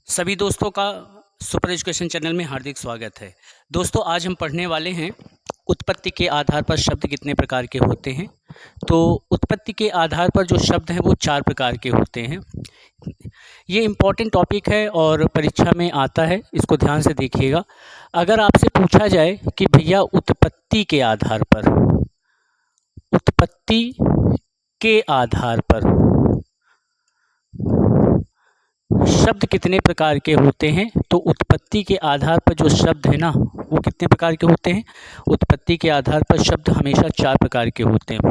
सभी दोस्तों का सुपर एजुकेशन चैनल में हार्दिक स्वागत है। दोस्तों आज हम पढ़ने वाले हैं उत्पत्ति के आधार पर शब्द कितने प्रकार के होते हैं। तो उत्पत्ति के आधार पर जो शब्द हैं वो 4 प्रकार के होते हैं। ये इम्पॉर्टेंट टॉपिक है और परीक्षा में आता है, इसको ध्यान से देखिएगा। अगर आपसे पूछा जाए कि भैया उत्पत्ति के आधार पर शब्द कितने प्रकार के होते हैं, तो उत्पत्ति के आधार पर जो शब्द है ना वो कितने प्रकार के होते हैं। उत्पत्ति के आधार पर शब्द हमेशा 4 प्रकार के होते हैं।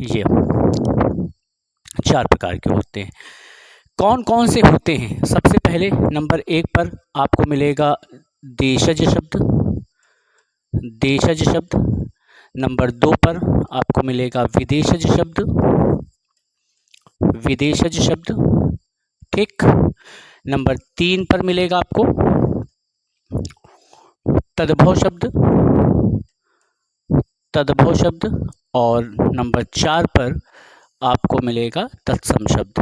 ये 4 प्रकार के होते हैं। कौन कौन से होते हैं? सबसे पहले नंबर 1 पर आपको मिलेगा देशज शब्द। नंबर 2 पर आपको मिलेगा विदेशज शब्द। ठीक। नंबर 3 पर मिलेगा आपको तद्भव शब्द और नंबर 4 पर आपको मिलेगा तत्सम शब्द।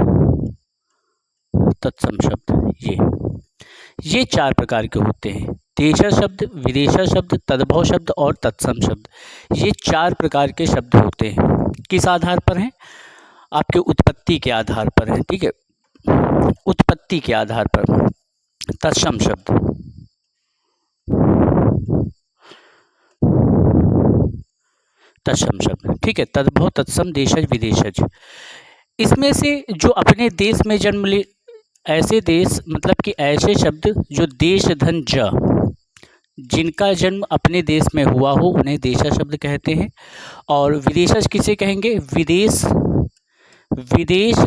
ये 4 प्रकार के होते हैं। देशज शब्द, विदेशज शब्द, तद्भव शब्द और तत्सम शब्द, ये 4 प्रकार के शब्द होते हैं। किस आधार पर हैं? आपके उत्पत्ति के आधार पर है। ठीक है, उत्पत्ति के आधार पर तत्सम शब्द, ठीक है, तद्भव, तत्सम, देशज, विदेशज। इसमें से जो अपने देश में जन्म ले, ऐसे देश मतलब कि ऐसे शब्द जो देश धन ज, जिनका जन्म अपने देश में हुआ हो उन्हें देशज शब्द कहते हैं। और विदेशज किसे कहेंगे? विदेश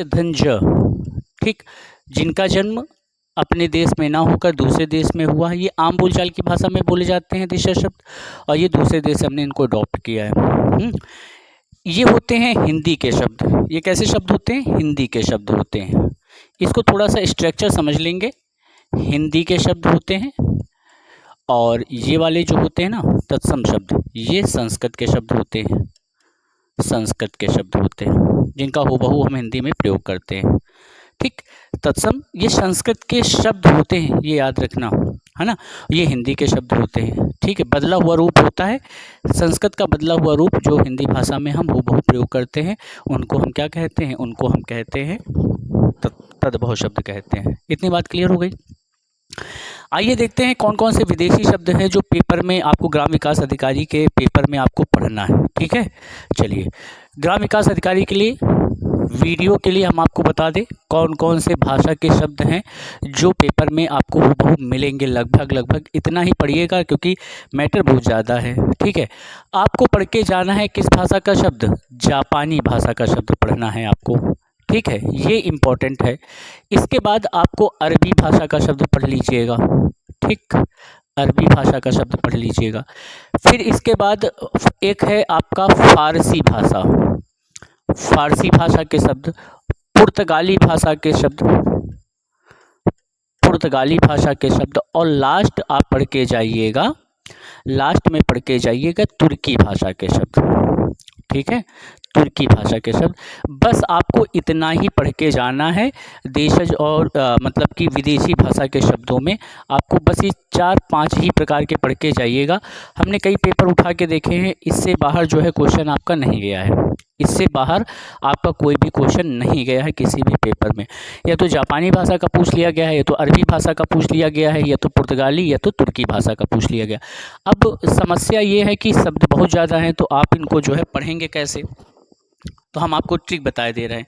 धन ज, ठीक, जिनका जन्म अपने देश में ना होकर दूसरे देश में हुआ है। ये आम बोलचाल की भाषा में बोले जाते हैं देशज शब्द, और ये दूसरे देश से हमने इनको अडॉप्ट किया है। ये होते हैं हिंदी के शब्द। ये कैसे शब्द होते हैं? हिंदी के शब्द होते हैं। इसको थोड़ा सा स्ट्रक्चर समझ लेंगे। हिंदी के शब्द होते हैं और ये वाले जो होते हैं ना तत्सम शब्द, ये संस्कृत के शब्द होते हैं। जिनका हूबहू हम हिंदी में प्रयोग करते हैं। ठीक, तत्सम ये संस्कृत के शब्द होते हैं, ये याद रखना है ना। ये हिंदी के शब्द होते हैं। ठीक है, बदला हुआ रूप होता है संस्कृत का, बदला हुआ रूप जो हिंदी भाषा में हम हूबहू प्रयोग करते हैं, उनको हम क्या कहते हैं? उनको हम कहते हैं तद्भव शब्द कहते हैं। इतनी बात क्लियर हो गई। आइए देखते हैं कौन कौन से विदेशी शब्द हैं जो पेपर में आपको ग्राम विकास अधिकारी के पेपर में आपको पढ़ना है। ठीक है, चलिए ग्राम विकास अधिकारी के लिए वीडियो के लिए हम आपको बता दें कौन कौन से भाषा के शब्द हैं जो पेपर में आपको हूबहू मिलेंगे। लगभग इतना ही पढ़िएगा क्योंकि मैटर बहुत ज़्यादा है। ठीक है, आपको पढ़ के जाना है किस भाषा का शब्द? जापानी भाषा का शब्द पढ़ना है आपको। ठीक है, ये इम्पोर्टेंट है। इसके बाद आपको अरबी भाषा का शब्द पढ़ लीजिएगा। ठीक, अरबी भाषा का शब्द पढ़ लीजिएगा। फिर इसके बाद एक है आपका फारसी भाषा के शब्द, पुर्तगाली भाषा के शब्द और लास्ट आप पढ़ के जाइएगा, लास्ट में पढ़ के जाइएगा तुर्की भाषा के शब्द। ठीक है, तुर्की भाषा के शब्द। बस आपको इतना ही पढ़ के जाना है। देशज और मतलब कि विदेशी भाषा के शब्दों में आपको बस ये 4-5 ही प्रकार के पढ़ के जाइएगा। हमने कई पेपर उठा के देखे हैं, इससे बाहर जो है क्वेश्चन आपका नहीं गया है। इससे बाहर आपका कोई भी क्वेश्चन नहीं गया है किसी भी पेपर में। या तो जापानी भाषा का पूछ लिया गया है, या तो अरबी भाषा का पूछ लिया गया है, या तो पुर्तगाली, या तो तुर्की भाषा का पूछ लिया गया। अब समस्या ये है कि शब्द बहुत ज़्यादा हैं, तो आप इनको जो है पढ़ेंगे कैसे? तो हम आपको ट्रिक बताए दे रहे हैं।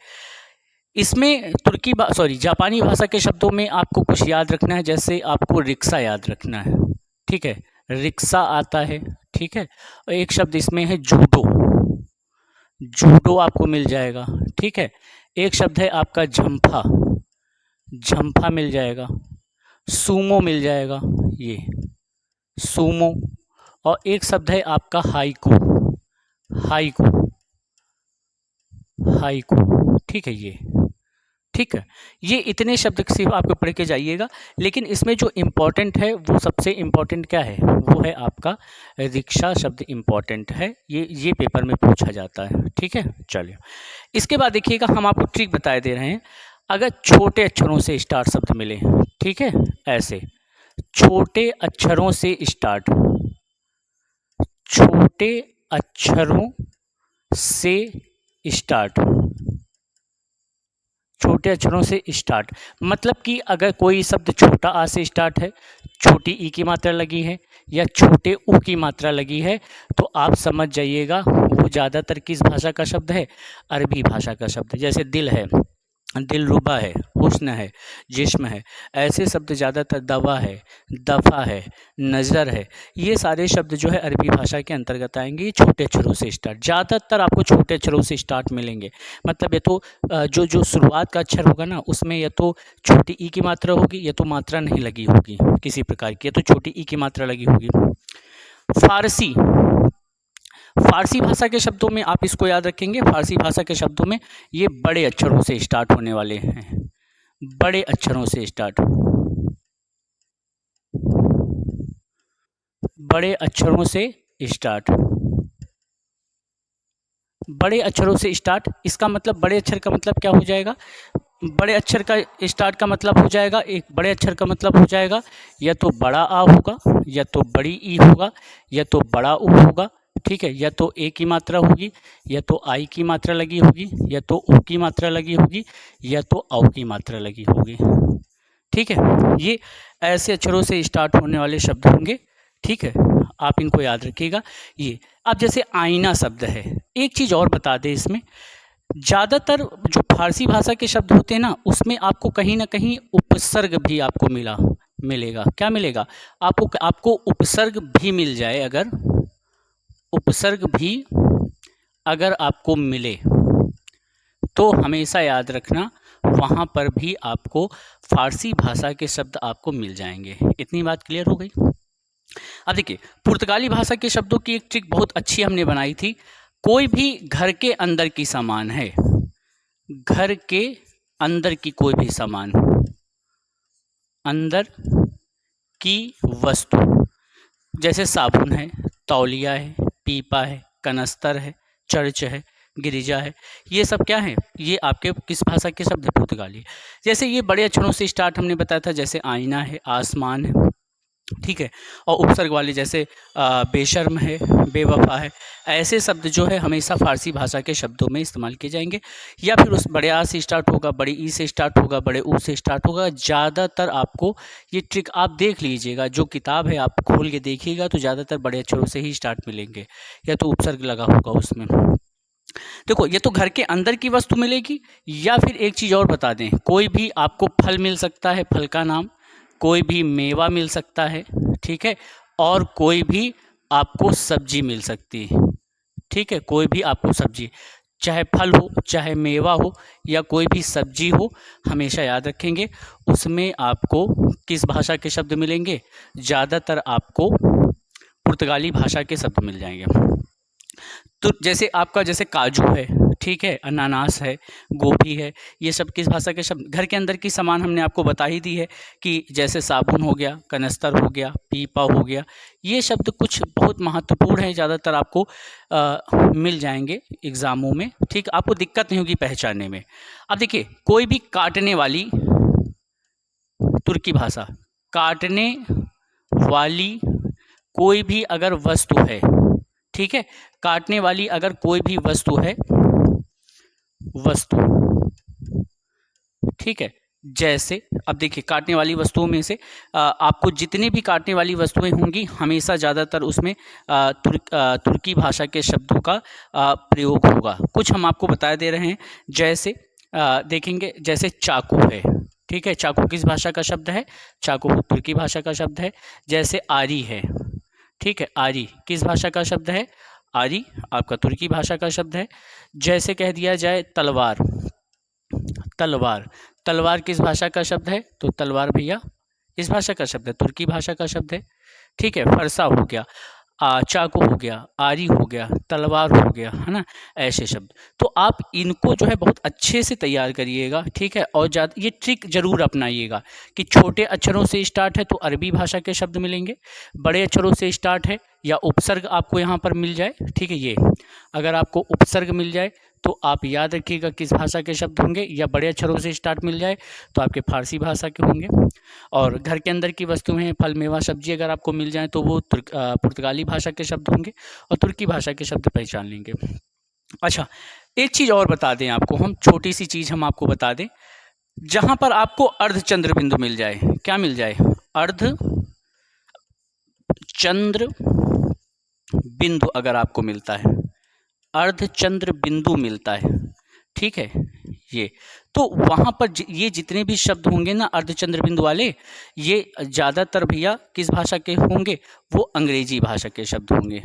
इसमें जापानी भाषा के शब्दों में आपको कुछ याद रखना है। जैसे आपको रिक्शा याद रखना है। ठीक है, रिक्शा आता है। ठीक है, और एक शब्द इसमें है जूडो आपको मिल जाएगा। ठीक है, एक शब्द है आपका झंपा मिल जाएगा। सूमो मिल जाएगा, ये सूमो। और एक शब्द है आपका हाइकू। ठीक है, ये इतने शब्द सिर्फ आपको पढ़ के जाइएगा। लेकिन इसमें जो इम्पोर्टेंट है वो सबसे इम्पोर्टेंट क्या है? वो है आपका रिक्शा शब्द इम्पोर्टेंट है। ये पेपर में पूछा जाता है। ठीक है, चलिए इसके बाद देखिएगा हम आपको ट्रिक बताए दे रहे हैं। अगर छोटे अक्षरों से स्टार्ट शब्द मिले ठीक है, ऐसे छोटे अक्षरों से स्टार्ट, छोटे अक्षरों से स्टार्ट, छोटे अक्षरों से स्टार्ट, मतलब कि अगर कोई शब्द छोटा आ से स्टार्ट है, छोटी ई की मात्रा लगी है या छोटे ऊ की मात्रा लगी है, तो आप समझ जाइएगा वो ज़्यादातर किस भाषा का शब्द है, अरबी भाषा का शब्द है। जैसे दिल है, दिलरुबा है, हुस्न है, जिस्म है, ऐसे शब्द ज़्यादातर दवा है, दफ़ा है, नज़र है, ये सारे शब्द जो है अरबी भाषा के अंतर्गत आएंगे। ये छोटे अक्षरों से स्टार्ट, ज़्यादातर आपको छोटे अक्षरों से स्टार्ट मिलेंगे। मतलब ये तो जो जो शुरुआत का अक्षर होगा ना, उसमें या तो छोटी ई की मात्रा होगी या तो मात्रा नहीं लगी होगी किसी प्रकार की, या तो छोटी ई की मात्रा लगी होगी। फारसी, फारसी भाषा के शब्दों में आप इसको याद रखेंगे, फारसी भाषा के शब्दों में ये बड़े अक्षरों से स्टार्ट होने वाले हैं, बड़े अक्षरों से स्टार्ट, बड़े अक्षरों से स्टार्ट, बड़े अक्षरों से स्टार्ट। इसका मतलब बड़े अक्षर का मतलब क्या हो जाएगा, बड़े अक्षर का स्टार्ट का मतलब हो जाएगा, एक बड़े अक्षर का मतलब हो जाएगा या तो बड़ा आ होगा, या तो बड़ी ई होगा, या तो बड़ा ऊ होगा, ठीक है, या तो ए की मात्रा होगी, या तो आई की मात्रा लगी होगी, या तो ऊ की मात्रा लगी होगी, या तो औ की मात्रा लगी होगी। ठीक है, ये ऐसे अक्षरों से स्टार्ट होने वाले शब्द होंगे। ठीक है, आप इनको याद रखिएगा। ये अब जैसे आईना शब्द है, एक चीज़ और बता दें, इसमें ज़्यादातर जो फारसी भाषा के शब्द होते हैं ना, उसमें आपको कहीं ना कहीं उपसर्ग भी आपको मिलेगा। क्या मिलेगा आपको उपसर्ग भी मिल जाए, अगर उपसर्ग भी अगर आपको मिले तो हमेशा याद रखना वहाँ पर भी आपको फारसी भाषा के शब्द आपको मिल जाएंगे। इतनी बात क्लियर हो गई। अब देखिए, पुर्तगाली भाषा के शब्दों की एक ट्रिक बहुत अच्छी हमने बनाई थी। कोई भी घर के अंदर की सामान है, घर के अंदर की कोई भी सामान, अंदर की वस्तु, जैसे साबुन है, तौलिया है, पीपा है, कनस्तर है, चर्च है, गिरिजा है, ये सब क्या है, ये आपके किस भाषा के शब्द है, पुर्तगाली। जैसे ये बड़े अक्षरों से स्टार्ट हमने बताया था, जैसे आईना है, आसमान है, ठीक है, और उपसर्ग वाले जैसे बेशर्म है, बेवफा है, ऐसे शब्द जो है हमेशा फारसी भाषा के शब्दों में इस्तेमाल किए जाएंगे। या फिर उस बड़े आ से स्टार्ट होगा, बड़े ई से स्टार्ट होगा, बड़े ऊ से स्टार्ट होगा। ज़्यादातर आपको ये ट्रिक आप देख लीजिएगा, जो किताब है आप खोल के देखिएगा तो ज़्यादातर बड़े अक्षरों से ही स्टार्ट मिलेंगे, या तो उपसर्ग लगा होगा उसमें। देखो, ये तो घर के अंदर की वस्तु मिलेगी। या फिर एक चीज़ और बता दें, कोई भी आपको फल मिल सकता है, फल का नाम, कोई भी मेवा मिल सकता है, ठीक है, और कोई भी आपको सब्जी मिल सकती है। ठीक है, कोई भी आपको सब्जी, चाहे फल हो, चाहे मेवा हो, या कोई भी सब्जी हो, हमेशा याद रखेंगे उसमें आपको किस भाषा के शब्द मिलेंगे, ज़्यादातर आपको पुर्तगाली भाषा के शब्द मिल जाएंगे। तो जैसे आपका जैसे काजू है, ठीक है, अनानास है, गोभी है, ये सब किस भाषा के शब्द, घर के अंदर की सामान हमने आपको बता ही दी है कि जैसे साबुन हो गया, कनस्तर हो गया, पीपा हो गया, ये शब्द कुछ बहुत महत्वपूर्ण है, ज़्यादातर आपको मिल जाएंगे एग्ज़ामों में। ठीक, आपको दिक्कत नहीं होगी पहचानने में। अब देखिए, कोई भी काटने वाली, तुर्की भाषा, काटने वाली कोई भी अगर वस्तु है, ठीक है, काटने वाली अगर कोई भी वस्तु है, वस्तु, ठीक है, जैसे अब देखिए, काटने वाली वस्तुओं में से आपको जितनी भी काटने वाली वस्तुएं होंगी, हमेशा ज़्यादातर उसमें तुर्की भाषा के शब्दों का प्रयोग होगा। कुछ हम आपको बता दे रहे हैं, जैसे देखेंगे, जैसे चाकू है, ठीक है, चाकू किस भाषा का शब्द है, चाकू तुर्की भाषा का शब्द है। जैसे आरी है, ठीक है, आरी किस भाषा का शब्द है, आरी आपका तुर्की भाषा का शब्द है। जैसे कह दिया जाए तलवार, तलवार, तलवार किस भाषा का शब्द है, तो तलवार भैया इस भाषा का शब्द है, तुर्की भाषा का शब्द है। ठीक है, फरसा हो गया, चाकू हो गया, आरी हो गया, तलवार हो गया, है ना, ऐसे शब्द। तो आप इनको जो है बहुत अच्छे से तैयार करिएगा, ठीक है, और ये ट्रिक जरूर अपनाइएगा कि छोटे अक्षरों से स्टार्ट है तो अरबी भाषा के शब्द मिलेंगे, बड़े अक्षरों से स्टार्ट है या उपसर्ग आपको यहाँ पर मिल जाए, ठीक है, ये अगर आपको उपसर्ग मिल जाए तो आप याद रखिएगा किस भाषा के शब्द होंगे, या बड़े अक्षरों से स्टार्ट मिल जाए तो आपके फारसी भाषा के होंगे। और घर के अंदर की वस्तुएं, फल मेवा सब्जी अगर आपको मिल जाए तो वो पुर्तगाली भाषा के शब्द होंगे, और तुर्की भाषा के शब्द पहचान लेंगे। अच्छा, एक चीज़ और बता दें आपको हम, छोटी सी चीज़ हम आपको बता दें, जहां पर आपको अर्धचंद्र बिंदु मिल जाए, क्या मिल जाए, अर्धचंद्र बिंदु अगर आपको मिलता है, अर्धचंद्र बिंदु मिलता है, ठीक है, ये तो वहां पर ये जितने भी शब्द होंगे ना अर्धचंद्र बिंदु वाले, ये ज़्यादातर भैया किस भाषा के होंगे, वो अंग्रेजी भाषा के शब्द होंगे।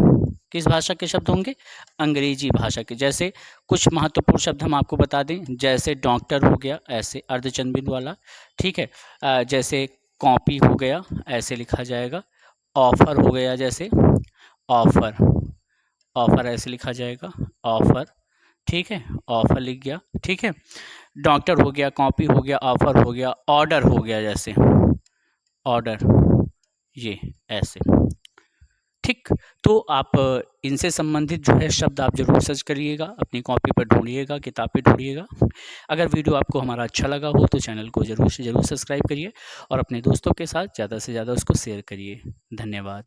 किस भाषा के शब्द होंगे, अंग्रेजी भाषा के। जैसे कुछ महत्वपूर्ण शब्द हम आपको बता दें, जैसे डॉक्टर हो गया, ऐसे अर्धचंद्र बिंदु वाला, ठीक है। जैसे कॉपी हो गया, ऐसे लिखा जाएगा। ऑफर हो गया, जैसे ऑफर, ऑफर ऐसे लिखा जाएगा, ऑफर, ठीक है, ऑफर लिख गया, ठीक है। डॉक्टर हो गया, कॉपी हो गया, ऑफर हो गया, ऑर्डर हो गया, जैसे ऑर्डर, ये ऐसे, ठीक। तो आप इनसे संबंधित जो है शब्द आप जरूर सर्च करिएगा, अपनी कॉपी पर ढूंढिएगा, किताब पे ढूंढिएगा। अगर वीडियो आपको हमारा अच्छा लगा हो तो चैनल को जरूर से जरूर सब्सक्राइब करिए, और अपने दोस्तों के साथ ज़्यादा से ज़्यादा उसको शेयर करिए। धन्यवाद।